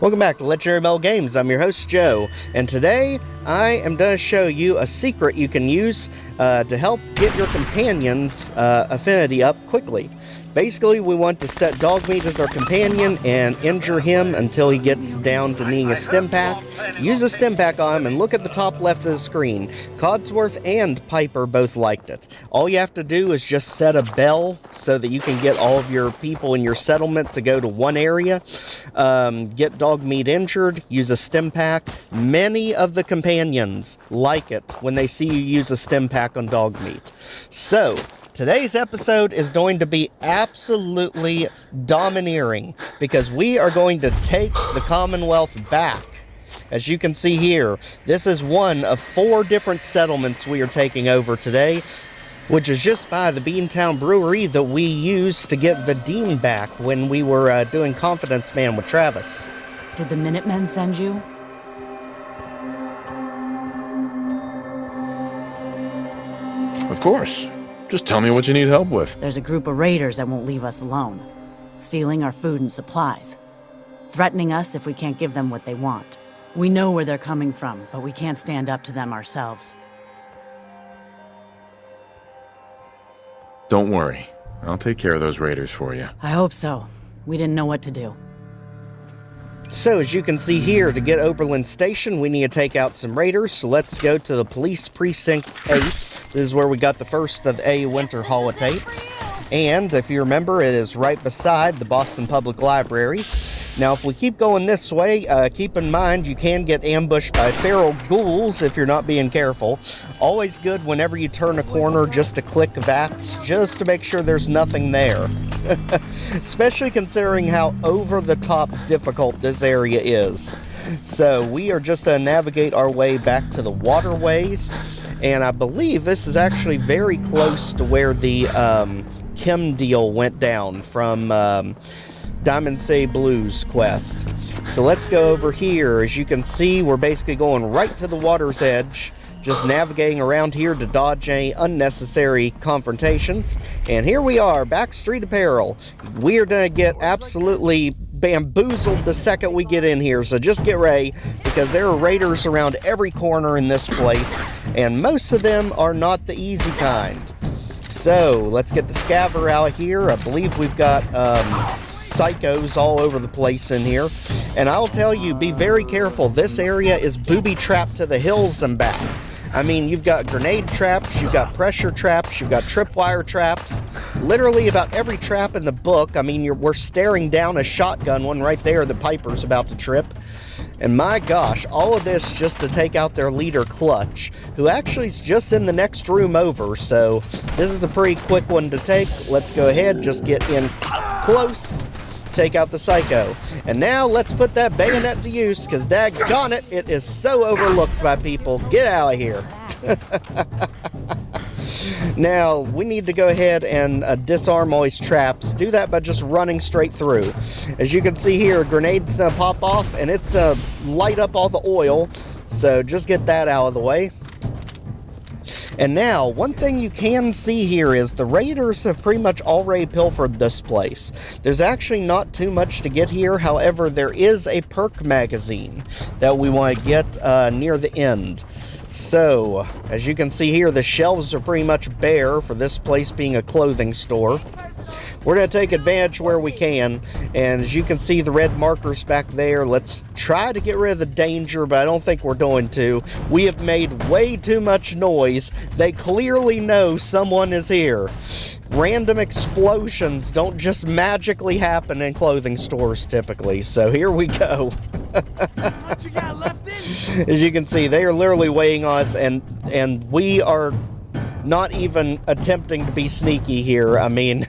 Welcome back to Legendary Metal Games. I'm your host, Joe, and today I am going to show you a secret you can use to help get your companion's affinity up quickly. Basically, we want to set Dogmeat as our companion and injure him until he gets down to needing a stim pack. Use a stim pack on him and look at the top left of the screen. Codsworth and Piper both liked it. All you have to do is just set a bell so that you can get all of your people in your settlement to go to one area. Get Dogmeat injured, use a stim pack. Many of the companions like it when they see you use a stim pack on Dogmeat. So, today's episode is going to be absolutely domineering because we are going to take the Commonwealth back. As you can see here, this is one of 4 different settlements we are taking over today, which is just by the Beantown Brewery that we used to get Vadim back when we were doing Confidence Man with Travis. Did the Minutemen send you? Of course. Just tell me what you need help with. There's a group of raiders that won't leave us alone, stealing our food and supplies, threatening us if we can't give them what they want. We know where they're coming from, but we can't stand up to them ourselves. Don't worry. I'll take care of those raiders for you. I hope so. We didn't know what to do. So, as you can see here, to get Oberland Station, we need to take out some raiders. So let's go to the Police Precinct 8. This is where we got the first of A Winter holotapes. And, if you remember, it is right beside the Boston Public Library. Now, if we keep going this way, keep in mind you can get ambushed by Feral Ghouls if you're not being careful. Always good whenever you turn a corner just to click VATS, just to make sure there's nothing there. Especially considering how over-the-top difficult this area is. So, we are just going to navigate our way back to the waterways. And I believe this is actually very close to where the Chem deal went down from Diamond Say Blues quest. So let's go over here. As you can see, we're basically going right to the water's edge, just navigating around here to dodge any unnecessary confrontations. And here we are, Backstreet Apparel. We are going to get absolutely bamboozled the second we get in here, so just get ready, because there are raiders around every corner in this place, and most of them are not the easy kind. So, let's get the scaver out of here. I believe we've got psychos all over the place in here. And I'll tell you, be very careful. This area is booby-trapped to the hills and back. I mean, you've got grenade traps, you've got pressure traps, you've got tripwire traps. Literally about every trap in the book. I mean, we're staring down a shotgun one right there that Piper's about to trip. And my gosh, all of this just to take out their leader, Clutch, who actually is just in the next room over. So this is a pretty quick one to take. Let's go ahead, just get in close, take out the psycho. And now let's put that bayonet to use, because daggone it, it is so overlooked by people. Get out of here. Now, we need to go ahead and disarm all these traps. Do that by just running straight through. As you can see here, a grenade's gonna pop off, and it's light up all the oil. So just get that out of the way. And now, one thing you can see here is the raiders have pretty much already pilfered this place. There's actually not too much to get here. However, there is a perk magazine that we want to get near the end. So, as you can see here, the shelves are pretty much bare for this place being a clothing store. We're going to take advantage where we can, and as you can see the red markers back there, let's try to get rid of the danger, but I don't think we're going to. We have made way too much noise. They clearly know someone is here. Random explosions don't just magically happen in clothing stores typically, so here we go. What you got left in? As you can see, they are literally weighing us, and we are not even attempting to be sneaky here. I mean,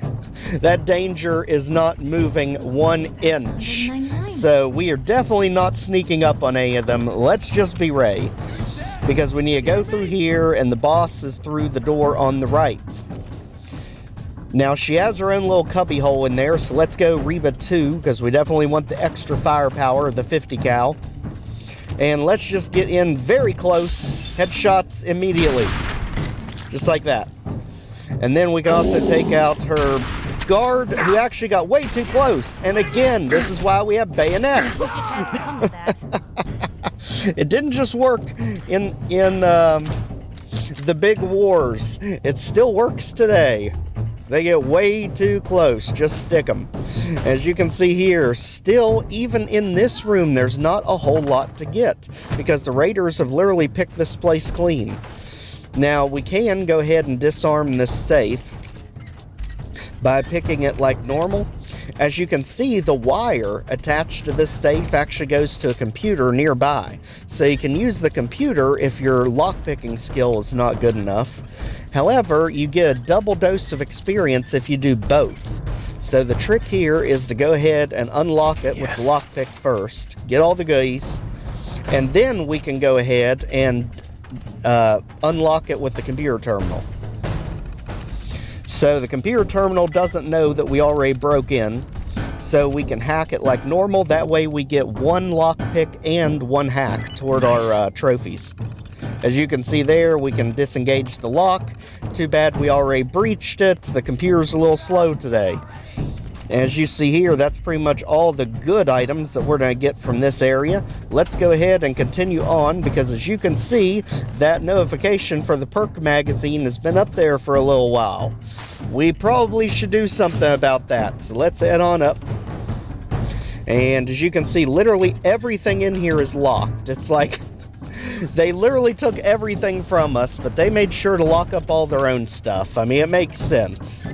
that danger is not moving 1 inch. So we are definitely not sneaking up on any of them. Let's just be ready, because we need to go through here, and the boss is through the door on the right. Now, she has her own little cubby hole in there, so let's go Reba 2, because we definitely want the extra firepower of the 50 cal. And let's just get in very close. Headshots immediately. Just like that. And then we can also take out her guard who actually got way too close. And again, this is why we have bayonets. It didn't just work in the big wars. It still works today. They get way too close. Just stick them. As you can see here, still, even in this room, there's not a whole lot to get because the Raiders have literally picked this place clean. Now, we can go ahead and disarm this safe by picking it like normal. As you can see, the wire attached to this safe actually goes to a computer nearby. So you can use the computer if your lockpicking skill is not good enough. However, you get a double dose of experience if you do both. So the trick here is to go ahead and unlock it with the lockpick first. Get all the goodies. And then we can go ahead and unlock it with the computer terminal. So the computer terminal doesn't know that we already broke in, so we can hack it like normal. That way we get one lockpick and one hack toward our trophies. As you can see there, we can disengage the lock. Too bad we already breached it. The computer's a little slow today. As you see here, that's pretty much all the good items that we're going to get from this area. Let's go ahead and continue on, because as you can see, that notification for the perk magazine has been up there for a little while. We probably should do something about that, so let's head on up. And as you can see, literally everything in here is locked. It's like they literally took everything from us, but they made sure to lock up all their own stuff. I mean, it makes sense.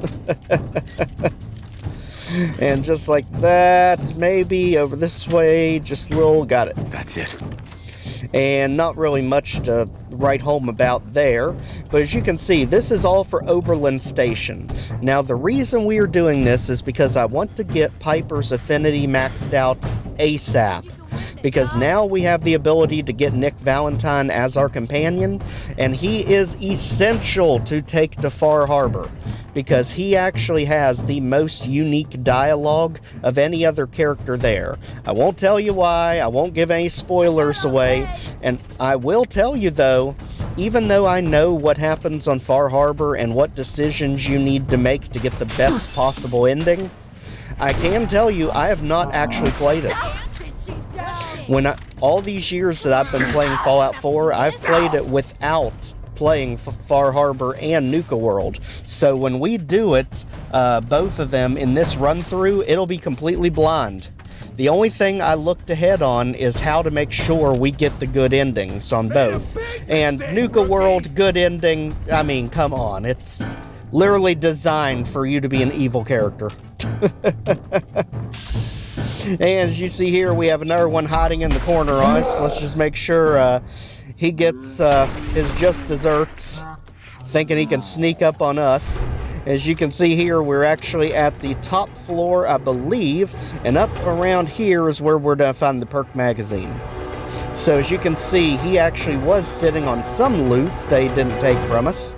And just like that, maybe over this way, just a little, got it. That's it. And not really much to write home about there. But as you can see, this is all for Oberland Station. Now, the reason we are doing this is because I want to get Piper's Affinity maxed out ASAP. Because now we have the ability to get Nick Valentine as our companion, and he is essential to take to Far Harbor, because he actually has the most unique dialogue of any other character there. I won't tell you why, I won't give any spoilers away, and I will tell you though, even though I know what happens on Far Harbor and what decisions you need to make to get the best possible ending, I can tell you I have not actually played it. All these years that I've been playing Fallout 4, I've played it without playing Far Harbor and Nuka World. So when we do it, both of them in this run-through, it'll be completely blind. The only thing I looked ahead on is how to make sure we get the good endings on both. And Nuka World, good ending, I mean, come on. It's literally designed for you to be an evil character. And as you see here, we have another one hiding in the corner on us. Let's just make sure he gets his just desserts, thinking he can sneak up on us. As you can see here, we're actually at the top floor, I believe, and up around here is where we're going to find the perk magazine. So as you can see, he actually was sitting on some loot they didn't take from us.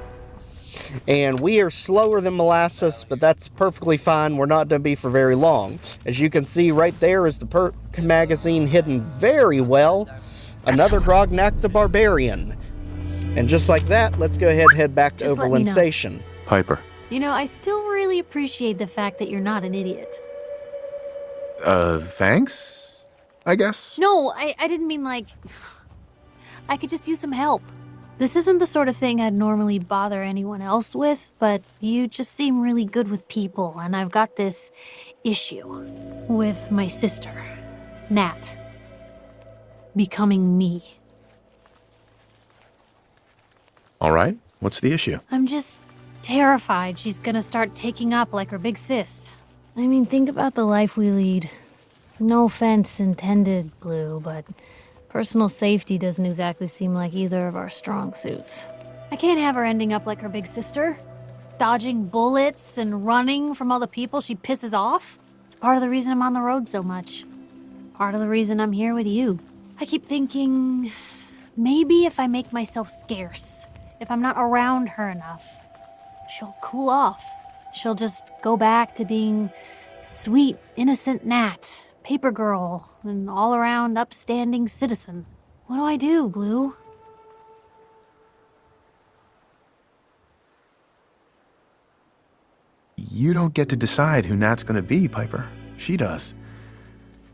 And we are slower than molasses, but that's perfectly fine. We're not going to be for very long. As you can see right there is the perk magazine hidden very well. Another Grognak the Barbarian. And just like that, let's go ahead and head back to Oberland Station. Piper. You know, I still really appreciate the fact that you're not an idiot. Thanks? I guess? No, I didn't mean like... I could just use some help. This isn't the sort of thing I'd normally bother anyone else with, but you just seem really good with people, and I've got this issue with my sister, Nat, becoming me. All right. What's the issue? I'm just terrified she's gonna start taking up like her big sis. I mean, think about the life we lead. No offense intended, Blue, but personal safety doesn't exactly seem like either of our strong suits. I can't have her ending up like her big sister, dodging bullets and running from all the people she pisses off. It's part of the reason I'm on the road so much. Part of the reason I'm here with you. I keep thinking, maybe if I make myself scarce, if I'm not around her enough, she'll cool off. She'll just go back to being sweet, innocent Nat, paper girl, an all-around upstanding citizen. What do I do, Blue? You don't get to decide who Nat's gonna be, Piper. She does.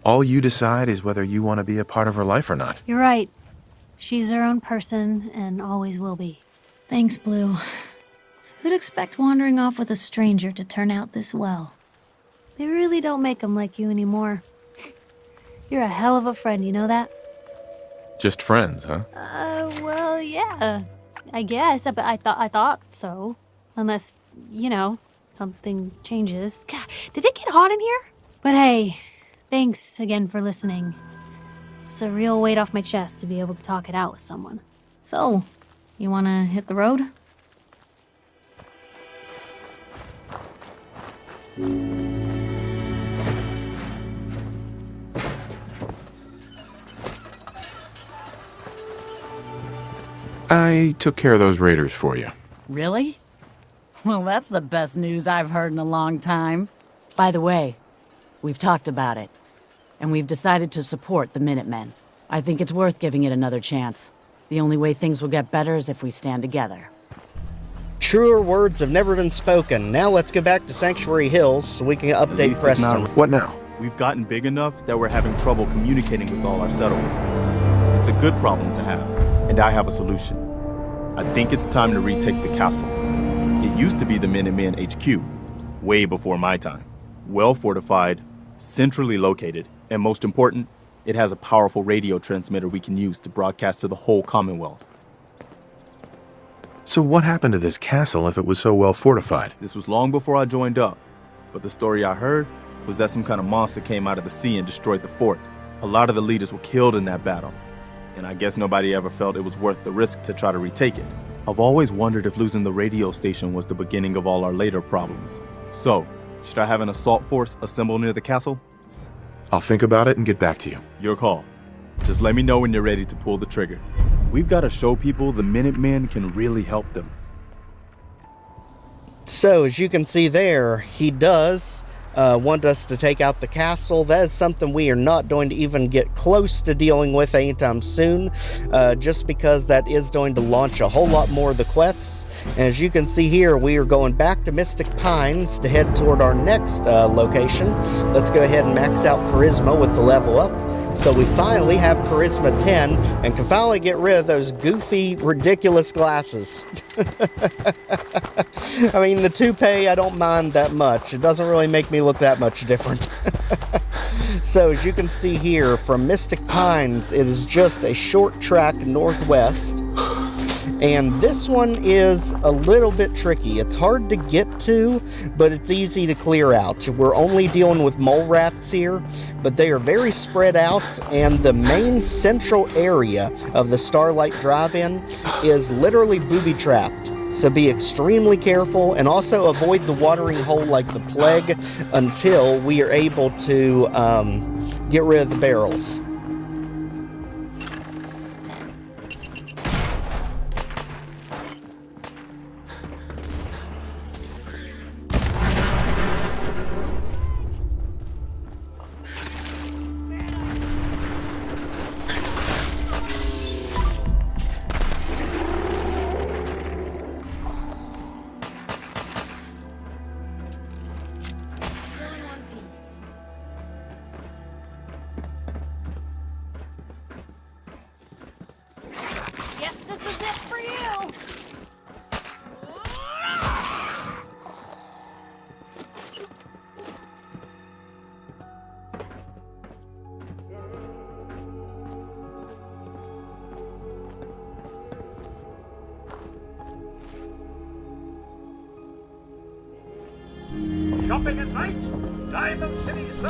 All you decide is whether you want to be a part of her life or not. You're right. She's her own person and always will be. Thanks, Blue. Who'd expect wandering off with a stranger to turn out this well? They really don't make them like you anymore. You're a hell of a friend, you know that? Just friends, huh? Well, yeah. I guess, but I thought so. Unless, something changes. God, did it get hot in here? But hey, thanks again for listening. It's a real weight off my chest to be able to talk it out with someone. So, you wanna hit the road? I took care of those raiders for you. Really? Well, that's the best news I've heard in a long time. By the way, we've talked about it, and we've decided to support the Minutemen. I think it's worth giving it another chance. The only way things will get better is if we stand together. Truer words have never been spoken. Now let's go back to Sanctuary Hills so we can update Preston. What now? We've gotten big enough that we're having trouble communicating with all our settlements. It's a good problem to have, and I have a solution. I think it's time to retake the castle. It used to be the Minutemen HQ, way before my time. Well fortified, centrally located, and most important, it has a powerful radio transmitter we can use to broadcast to the whole Commonwealth. So what happened to this castle if it was so well fortified? This was long before I joined up, but the story I heard was that some kind of monster came out of the sea and destroyed the fort. A lot of the leaders were killed in that battle, and I guess nobody ever felt it was worth the risk to try to retake it. I've always wondered if losing the radio station was the beginning of all our later problems. So, should I have an assault force assemble near the castle? I'll think about it and get back to you. Your call. Just let me know when you're ready to pull the trigger. We've got to show people the Minutemen can really help them. So, as you can see there, he does want us to take out the castle. That is something we are not going to even get close to dealing with anytime soon, just because that is going to launch a whole lot more of the quests. And as you can see here, we are going back to Mystic Pines to head toward our next location. Let's go ahead and max out Charisma with the level up. So we finally have Charisma 10 and can finally get rid of those goofy, ridiculous glasses. I mean, the toupee, I don't mind that much. It doesn't really make me look that much different. So as you can see here, from Mystic Pines, it is just a short track northwest. And this one is a little bit tricky. It's hard to get to, but it's easy to clear out. We're only dealing with mole rats here, but they are very spread out, and the main central area of the Starlight Drive In is literally booby-trapped. So be extremely careful, and also avoid the watering hole like the plague until we are able to get rid of the barrels.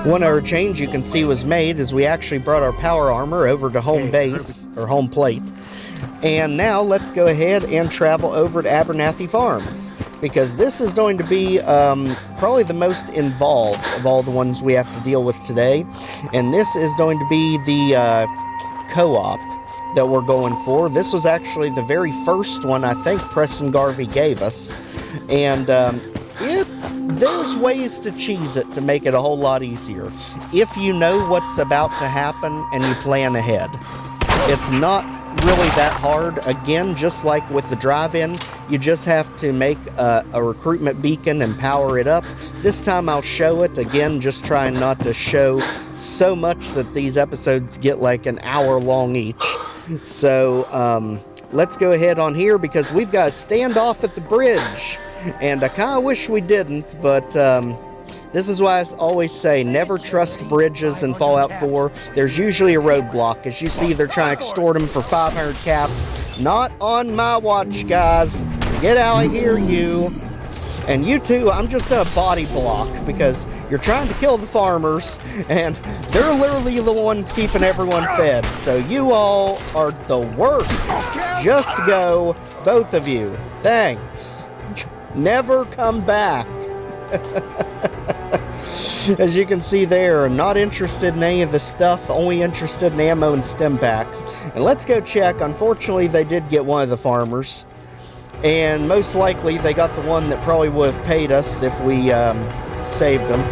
One other change you can see was made is we actually brought our power armor over to home base, or home plate. And now let's go ahead and travel over to Abernathy Farms, because this is going to be probably the most involved of all the ones we have to deal with today. And this is going to be the co-op that we're going for. This was actually the very first one I think Preston Garvey gave us. And there's ways to cheese it to make it a whole lot easier, if you know what's about to happen and you plan ahead. It's not really that hard. Again, just like with the drive-in, you just have to make a recruitment beacon and power it up. This time I'll show it. Again, just trying not to show so much that these episodes get like an hour long each. So let's go ahead on here because we've got a standoff at the bridge. And I kind of wish we didn't, but this is why I always say never trust bridges in Fallout 4. There's usually a roadblock. As you see, they're trying to extort them for 500 caps. Not on my watch, guys. Get out of here, you. And you too, I'm just a body block because you're trying to kill the farmers and they're literally the ones keeping everyone fed. So you all are the worst. Just go, both of you. Thanks. Never come back. As you can see there, not interested in any of the stuff, only interested in ammo and stim packs. And let's go check. Unfortunately, they did get one of the farmers. And most likely, they got the one that probably would have paid us if we saved them.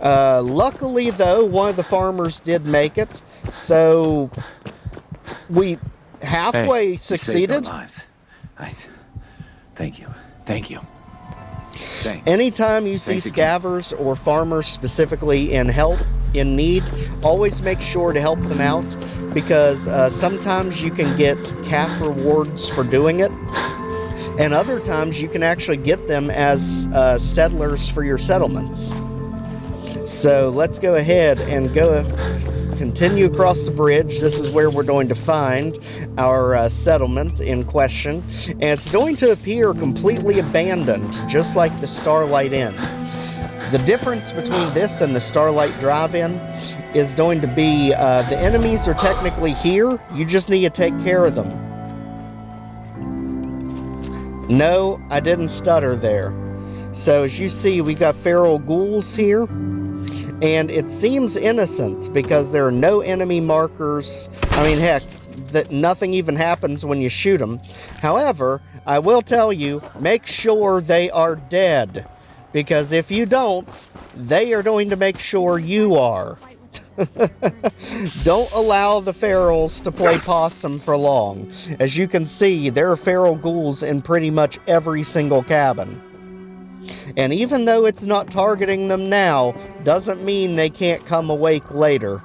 Luckily, though, one of the farmers did make it. So, we halfway succeeded. Saved our lives. Thank you. Thank you. Thanks. Anytime you see scavvers or farmers specifically in need, always make sure to help them out because sometimes you can get cap rewards for doing it, and other times you can actually get them as settlers for your settlements. So let's go ahead and continue across the bridge. This is where we're going to find our settlement in question. And it's going to appear completely abandoned, just like the Starlight Inn. The difference between this and the Starlight Drive In is going to be the enemies are technically here. You just need to take care of them. No, I didn't stutter there. So as you see, we've got Feral Ghouls here. And it seems innocent because there are no enemy markers. I mean, heck, that nothing even happens when you shoot them. However, I will tell you, make sure they are dead. Because if you don't, they are going to make sure you are. Don't allow the ferals to play possum for long. As you can see, there are feral ghouls in pretty much every single cabin. And even though it's not targeting them now, doesn't mean they can't come awake later.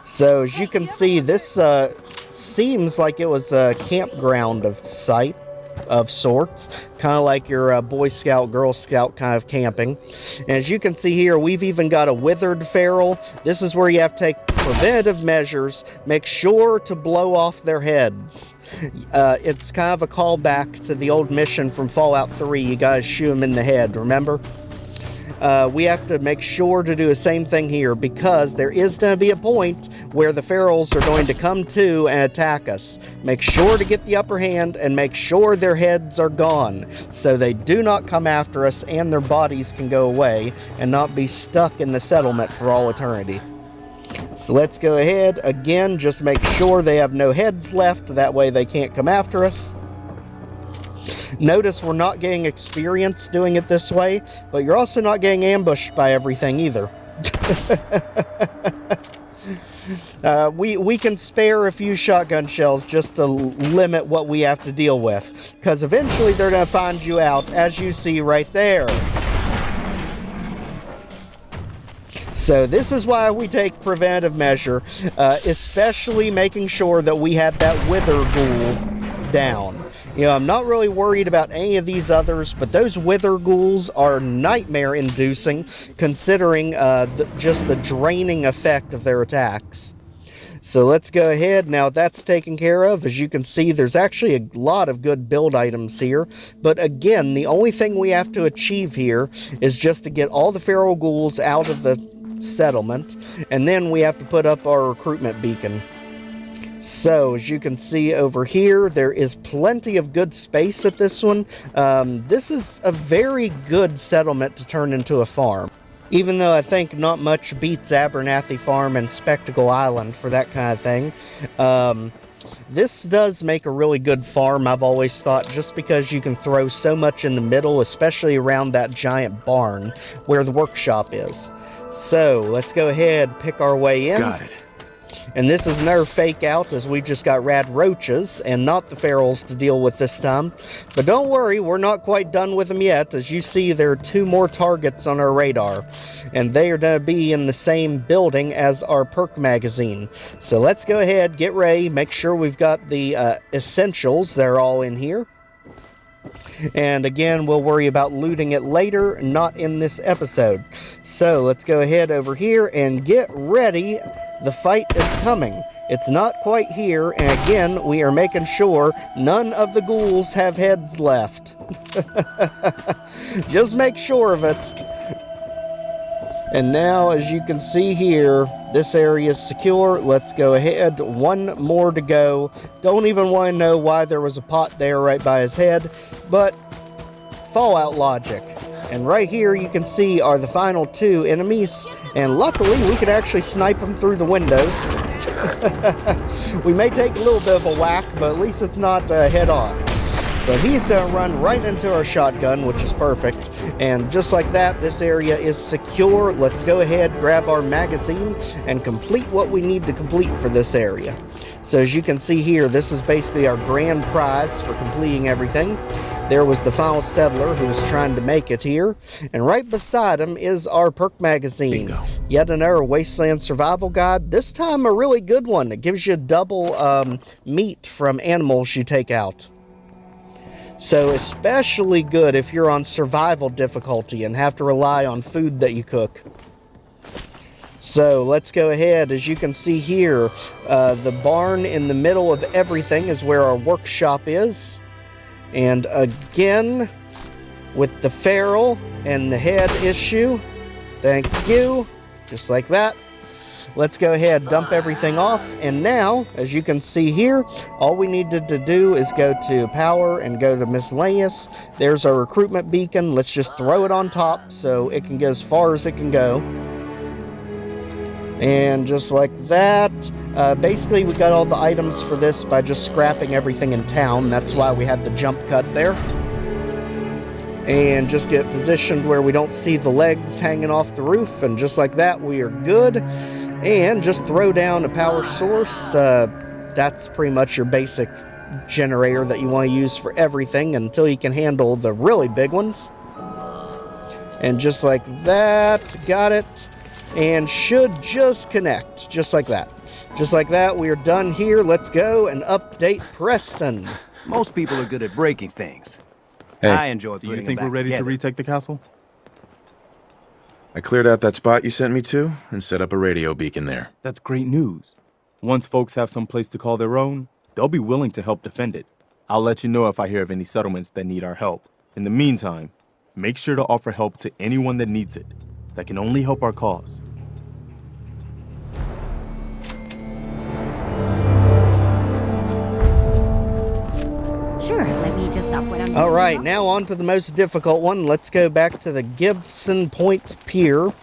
So as you can see, this seems like it was a campground of sorts, kind of like your Boy Scout, Girl Scout kind of camping. And as you can see here, we've even got a withered feral. This is where you have to take preventative measures. Make sure to blow off their heads. It's kind of a callback to the old mission from Fallout 3. You guys shoot them in the head, remember? We have to make sure to do the same thing here because there is going to be a point where the ferals are going to come to and attack us. Make sure to get the upper hand and make sure their heads are gone so they do not come after us and their bodies can go away and not be stuck in the settlement for all eternity. So let's go ahead again, just make sure they have no heads left, that way they can't come after us. Notice we're not getting experience doing it this way, but you're also not getting ambushed by everything either. We can spare a few shotgun shells just to limit what we have to deal with, because eventually they're going to find you out, as you see right there. So this is why we take preventative measure, especially making sure that we had that wither ghoul down. You know, I'm not really worried about any of these others, but those wither ghouls are nightmare-inducing, considering just the draining effect of their attacks. So let's go ahead. Now that's taken care of. As you can see, there's actually a lot of good build items here. But again, the only thing we have to achieve here is just to get all the feral ghouls out of the settlement, and then we have to put up our recruitment beacon. So, as you can see over here, there is plenty of good space at this one. This is a very good settlement to turn into a farm. Even though I think not much beats Abernathy Farm and Spectacle Island for that kind of thing. This does make a really good farm, I've always thought, just because you can throw so much in the middle, especially around that giant barn where the workshop is. So, let's go ahead, pick our way in. Got it. And this is another fake out, as we just got rad roaches and not the ferals to deal with this time. But don't worry, we're not quite done with them yet. As you see, there are 2 more targets on our radar, and they are going to be in the same building as our perk magazine. So let's go ahead, get ready, make sure we've got the essentials. They're all in here. And again, we'll worry about looting it later, not in this episode. So let's go ahead over here and get ready. The fight is coming. It's not quite here, and again, we are making sure none of the ghouls have heads left. Just make sure of it. And now, as you can see here, this area is secure. Let's go ahead. 1 more to go. Don't even want to know why there was a pot there right by his head, but Fallout logic. And right here you can see are the final 2 enemies, and luckily we could actually snipe them through the windows. We may take a little bit of a whack, but at least it's not head-on. But he's run right into our shotgun, which is perfect. And just like that, this area is secure. Let's go ahead, grab our magazine, and complete what we need to complete for this area. So as you can see here, this is basically our grand prize for completing everything. There was the final settler who was trying to make it here. And right beside him is our perk magazine. Bingo. Yet another Wasteland Survival Guide. This time a really good one. It gives you double meat from animals you take out. So especially good if you're on survival difficulty and have to rely on food that you cook. So let's go ahead. As you can see here, the barn in the middle of everything is where our workshop is. And again, with the feral and the head issue, thank you, just like that. Let's go ahead, dump everything off, and now, as you can see here, all we needed to do is go to power and go to miscellaneous. There's our recruitment beacon. Let's just throw it on top so it can go as far as it can go. And just like that, basically we got all the items for this by just scrapping everything in town. That's why we had the jump cut there. And just get positioned where we don't see the legs hanging off the roof, and just like that we are good. And just throw down a power source. That's pretty much your basic generator that you want to use for everything until you can handle the really big ones. And just like that, got it. And should just connect, just like that. Just like that, we are done here. Let's go and update Preston. Most people are good at breaking things. Hey, I enjoy Do putting you think them we're back ready to together. retake the castle? I cleared out that spot you sent me to and set up a radio beacon there. That's great news. Once folks have some place to call their own, they'll be willing to help defend it. I'll let you know if I hear of any settlements that need our help. In the meantime, make sure to offer help to anyone that needs it. That can only help our cause. Sure, let me just stop what I'm doing. All right, now on to the most difficult one. Let's go back to the Gibson Point Pier.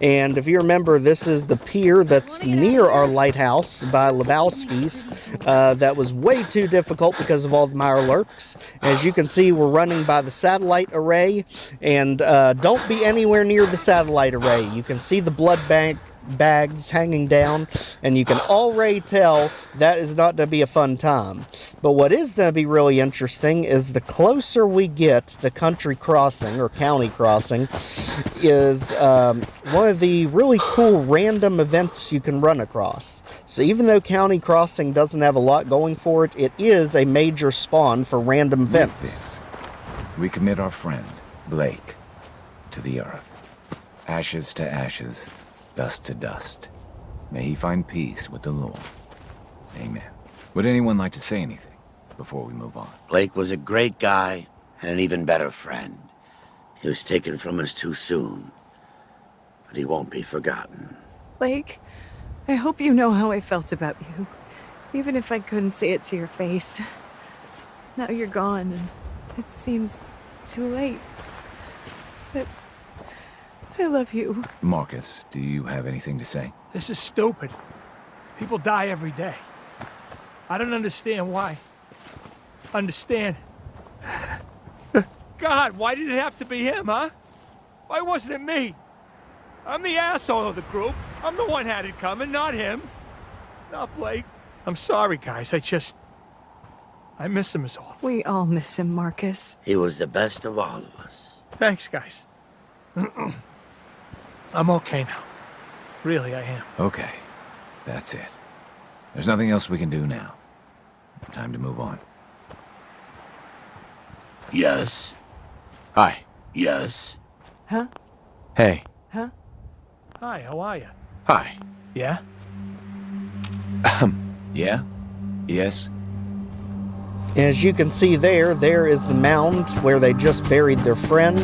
And if you remember, this is the pier that's near our lighthouse by Lebowski's. That was way too difficult because of all the Mirelurks. As you can see, we're running by the satellite array. And don't be anywhere near the satellite array. You can see the blood bags hanging down, and you can already tell that is not going to be a fun time. But what is going to be really interesting is the closer we get to Country Crossing, or County Crossing, is one of the really cool random events you can run across. So even though County Crossing doesn't have a lot going for it, it is a major spawn for random With events. this, we commit our friend, Blake, to the earth. Ashes to ashes, dust to dust. May he find peace with the Lord. Amen. Would anyone like to say anything before we move on? Blake was a great guy and an even better friend. He was taken from us too soon, but he won't be forgotten. Blake, I hope you know how I felt about you, even if I couldn't say it to your face. Now you're gone, and it seems too late. But I love you. Marcus, do you have anything to say? This is stupid. People die every day. I don't understand why. Understand? God, why did it have to be him, huh? Why wasn't it me? I'm the asshole of the group. I'm the one had it coming, not him. No, Blake. I'm sorry, guys. I miss him is all. We all miss him, Marcus. He was the best of all of us. Thanks, guys. I'm okay now. Really, I am. Okay. That's it. There's nothing else we can do now. Time to move on. Yes. Hi. Yes. Huh? Hey. Huh? Hi, how are you? Hi. Yeah? Yeah? Yes? As you can see there is the mound where they just buried their friend.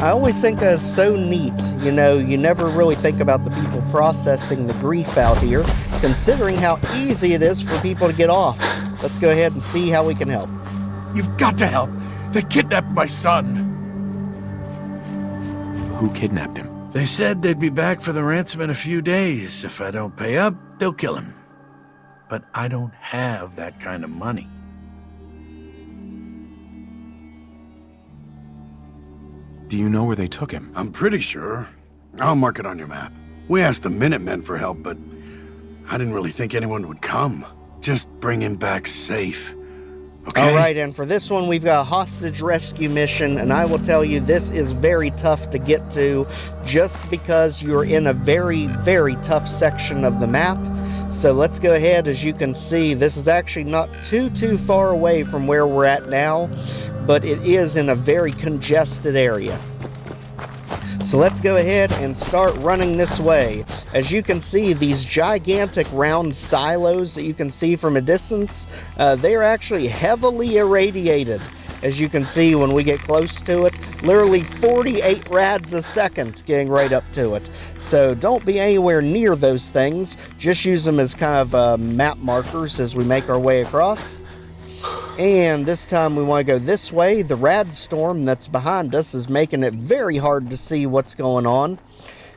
I always think that's so neat. You know, you never really think about the people processing the grief out here, considering how easy it is for people to get off. Let's go ahead and see how we can help. You've got to help. They kidnapped my son. Who kidnapped him? They said they'd be back for the ransom in a few days. If I don't pay up, they'll kill him. But I don't have that kind of money. Do you know where they took him? I'm pretty sure. I'll mark it on your map. We asked the Minutemen for help, but I didn't really think anyone would come. Just bring him back safe. Okay? All right, and for this one, we've got a hostage rescue mission, and I will tell you, this is very tough to get to just because you're in a very, very tough section of the map. So let's go ahead. As you can see, this is actually not too far away from where we're at now, but it is in a very congested area. So let's go ahead and start running this way. As you can see, these gigantic round silos that you can see from a distance, they are actually heavily irradiated. As you can see when we get close to it, literally 48 rads a second getting right up to it. So don't be anywhere near those things. Just use them as kind of map markers as we make our way across. And this time we want to go this way. The rad storm that's behind us is making it very hard to see what's going on.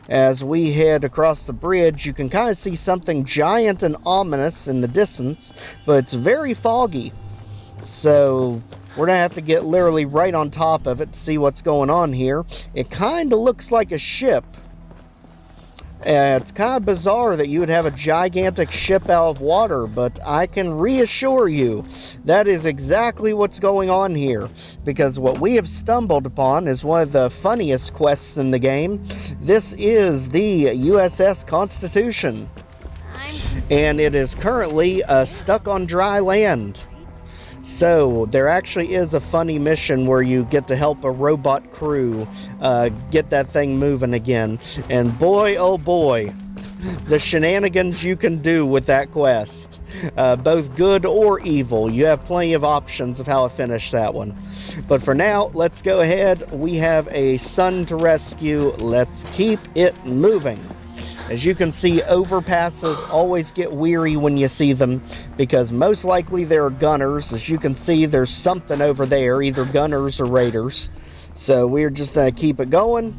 As we head across the bridge, you can kind of see something giant and ominous in the distance, but it's very foggy. So we're going to have to get literally right on top of it to see what's going on here. It kind of looks like a ship. It's kind of bizarre that you would have a gigantic ship out of water, but I can reassure you that is exactly what's going on here, because what we have stumbled upon is one of the funniest quests in the game. This is the USS Constitution, and it is currently stuck on dry land. So, there actually is a funny mission where you get to help a robot crew get that thing moving again. And boy, oh boy, the shenanigans you can do with that quest. Both good or evil. You have plenty of options of how to finish that one. But for now, let's go ahead. We have a son to rescue. Let's keep it moving. As you can see, overpasses always get weary when you see them, because most likely there are gunners. As you can see, there's something over there, either gunners or raiders. So we're just going to keep it going.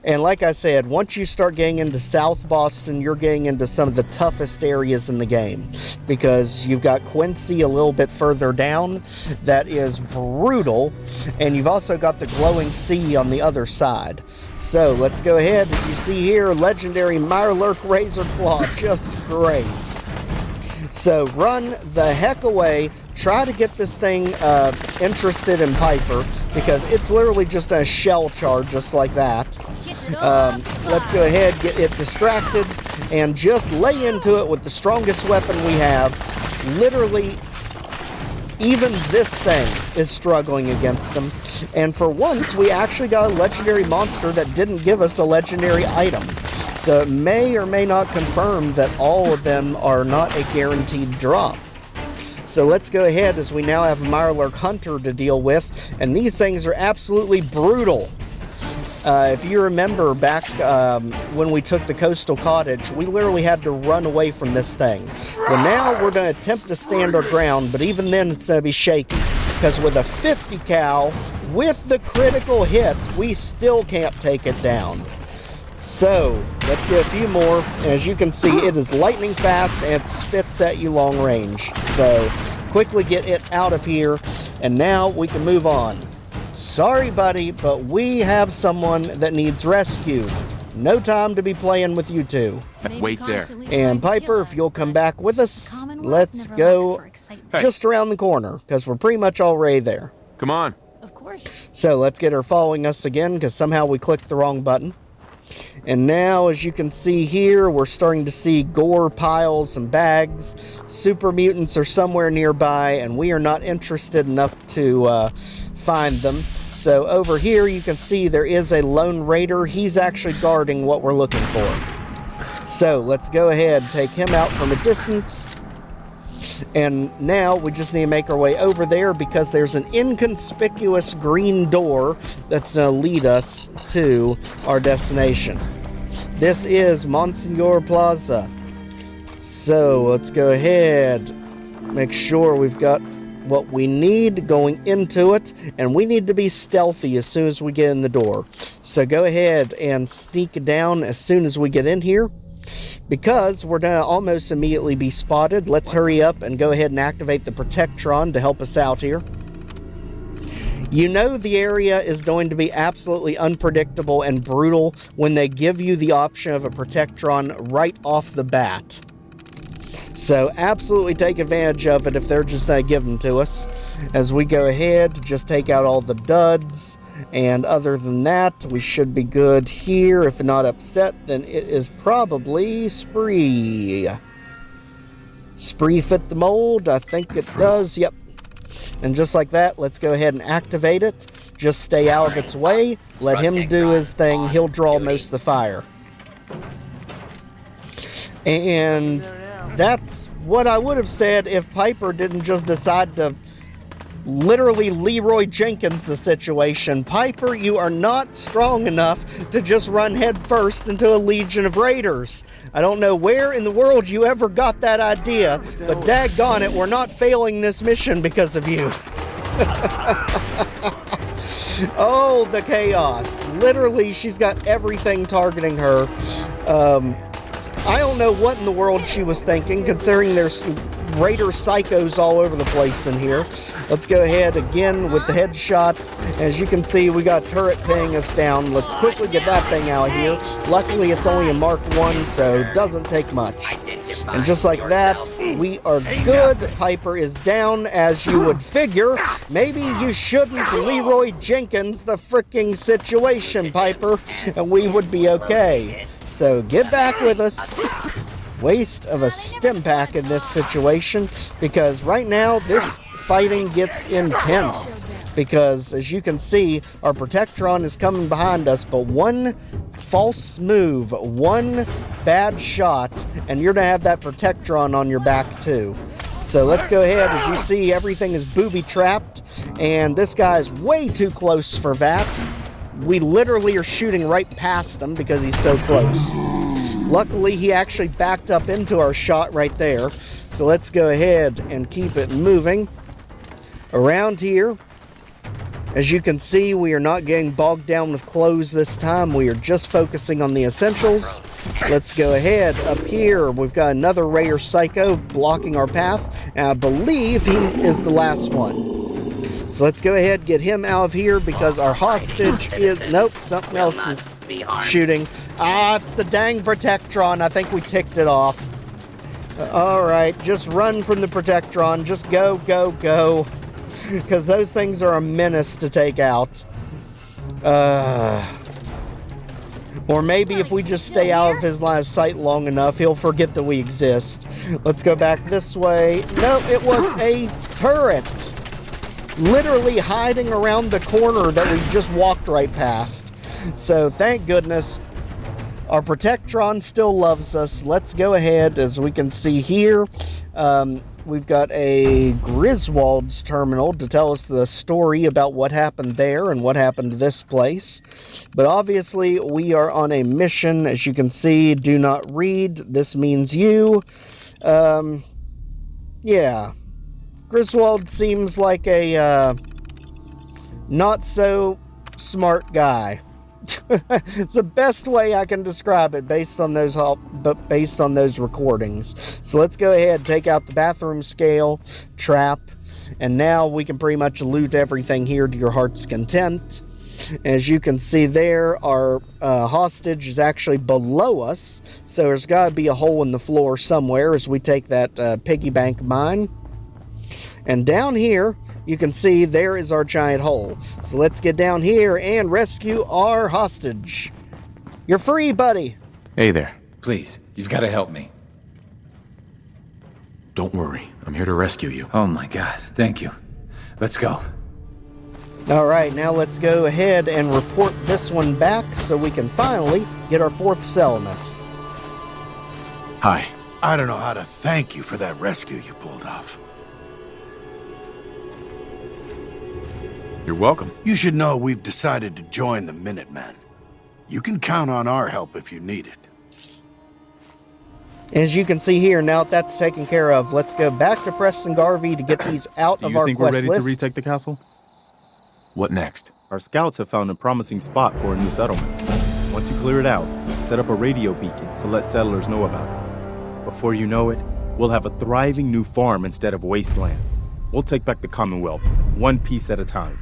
And like I said, once you start getting into South Boston, you're getting into some of the toughest areas in the game, because you've got Quincy a little bit further down. That is brutal. And you've also got the glowing sea on the other side. So let's go ahead. As you see here, legendary Mirelurk Razor Claw, just great. So run the heck away. Try to get this thing interested in Piper, because it's literally just a shell charge just like that. Let's go ahead, get it distracted, and just lay into it with the strongest weapon we have. Literally, even this thing is struggling against them. And for once, we actually got a legendary monster that didn't give us a legendary item. So it may or may not confirm that all of them are not a guaranteed drop. So let's go ahead, as we now have a Mirelurk Hunter to deal with, and these things are absolutely brutal. If you remember back when we took the coastal cottage, we literally had to run away from this thing. Well, now we're going to attempt to stand our ground, but even then it's going to be shaky, because with a 50 cal, with the critical hit, we still can't take it down. So, let's get a few more. As you can see, it is lightning fast and it spits at you long range. So, quickly get it out of here, and now we can move on. Sorry, buddy, but we have someone that needs rescued. No time to be playing with you two. Wait there. And Piper, if you'll come back with us, let's go just around the corner, because we're pretty much already there. Come on. Of course. So let's get her following us again, because somehow we clicked the wrong button. And now, as you can see here, we're starting to see gore piles and bags. Super mutants are somewhere nearby, and we are not interested enough to find them. So over here, you can see there is a lone raider. He's actually guarding what we're looking for. So let's go ahead and take him out from a distance. And now we just need to make our way over there, because there's an inconspicuous green door that's going to lead us to our destination. This is Monsignor Plaza. So let's go ahead, make sure we've got what we need going into it, and we need to be stealthy as soon as we get in the door. So go ahead and sneak down as soon as we get in here, because we're going to almost immediately be spotted. Let's hurry up and go ahead and activate the Protectron to help us out here. You know the area is going to be absolutely unpredictable and brutal when they give you the option of a Protectron right off the bat. So absolutely take advantage of it if they're just going to give them to us. As we go ahead to just take out all the duds. And other than that, we should be good here. If not upset, then it is probably Spree. Spree fit the mold? I think it does, yep. And just like that, let's go ahead and activate it. Just stay out of its way. Let him do his thing. He'll draw most of the fire. And that's what I would have said if Piper didn't just decide to literally Leroy Jenkins the situation. Piper, you are not strong enough to just run head first into a legion of raiders. I don't know where in the world you ever got that idea, but daggone it, we're not failing this mission because of you. Oh, the chaos. Literally, she's got everything targeting her. I don't know what in the world she was thinking, considering there's raider psychos all over the place in here. Let's go ahead again with the headshots. As you can see, we got a turret pinning us down. Let's quickly get that thing out of here. Luckily, it's only a Mark 1, so it doesn't take much. And just like that, we are good. Piper is down, as you would figure. Maybe you shouldn't Leroy Jenkins the freaking situation, Piper, and we would be okay. So get back with us. Waste of a stim pack in this situation, because right now this fighting gets intense. Because as you can see, our Protectron is coming behind us, but one false move, one bad shot, and you're going to have that Protectron on your back too. So let's go ahead. As you see, everything is booby-trapped, and this guy's way too close for VATS. We literally are shooting right past him because he's so close. Luckily, he actually backed up into our shot right there. So let's go ahead and keep it moving around here. As you can see, we are not getting bogged down with clothes this time. We are just focusing on the essentials. Let's go ahead. Up here, we've got another Raider Psycho blocking our path. And I believe he is the last one. So let's go ahead and get him out of here, because our hostage is... Nope, something else is shooting. Ah, it's the dang Protectron. I think we ticked it off. Alright, just run from the Protectron. Just go, go, go. Because those things are a menace to take out. Or maybe if we just stay out of his line of sight long enough, he'll forget that we exist. Let's go back this way. No, it was a turret. Literally hiding around the corner that we just walked right past. So thank goodness our Protectron still loves us. Let's go ahead. As we can see here, we've got a Griswold's terminal to tell us the story about what happened there and what happened to this place. But obviously we are on a mission. As you can see, do not read. This means you. Yeah. Griswold seems like a not so smart guy. It's the best way I can describe it based on those recordings. So let's go ahead and take out the bathroom scale, trap, and now we can pretty much loot everything here to your heart's content. As you can see there, our hostage is actually below us, so there's got to be a hole in the floor somewhere as we take that piggy bank mine. And down here, you can see there is our giant hole. So let's get down here and rescue our hostage. You're free, buddy. Hey there. Please, you've got to help me. Don't worry. I'm here to rescue you. Oh my god, thank you. Let's go. Alright, now let's go ahead and report this one back so we can finally get our 4th settlement. Hi. I don't know how to thank you for that rescue you pulled off. You're welcome. You should know we've decided to join the Minutemen. You can count on our help if you need it. As you can see here, now that that's taken care of, let's go back to Preston Garvey to get these out of our quest list. Do you think we're ready to retake the castle? What next? Our scouts have found a promising spot for a new settlement. Once you clear it out, set up a radio beacon to let settlers know about it. Before you know it, we'll have a thriving new farm instead of wasteland. We'll take back the Commonwealth, one piece at a time.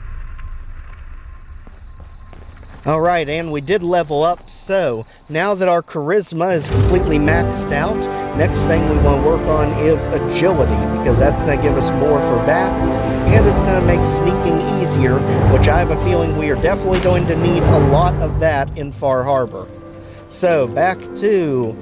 Alright, and we did level up, so now that our charisma is completely maxed out, next thing we want to work on is agility, because that's going to give us more for VATs, and it's going to make sneaking easier, which I have a feeling we are definitely going to need a lot of that in Far Harbor. So, back to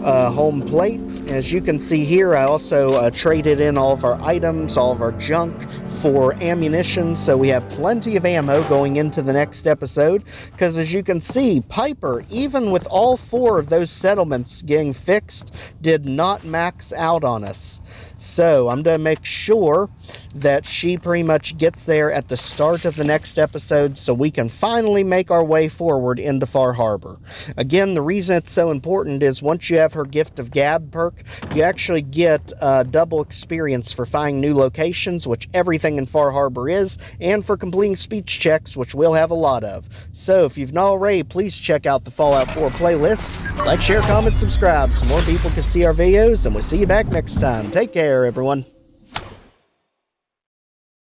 home plate. As you can see here, I also traded in all of our items, all of our junk for ammunition, so we have plenty of ammo going into the next episode, because as you can see, Piper, even with all 4 of those settlements getting fixed, did not max out on us. So I'm going to make sure that she pretty much gets there at the start of the next episode so we can finally make our way forward into Far Harbor. Again, the reason it's so important is once you have her Gift of Gab perk, you actually get double experience for finding new locations, which everything in Far Harbor is, and for completing speech checks, which we'll have a lot of. So if you've not already, please check out the Fallout 4 playlist. Like, share, comment, subscribe so more people can see our videos, and we'll see you back next time. Take care, everyone.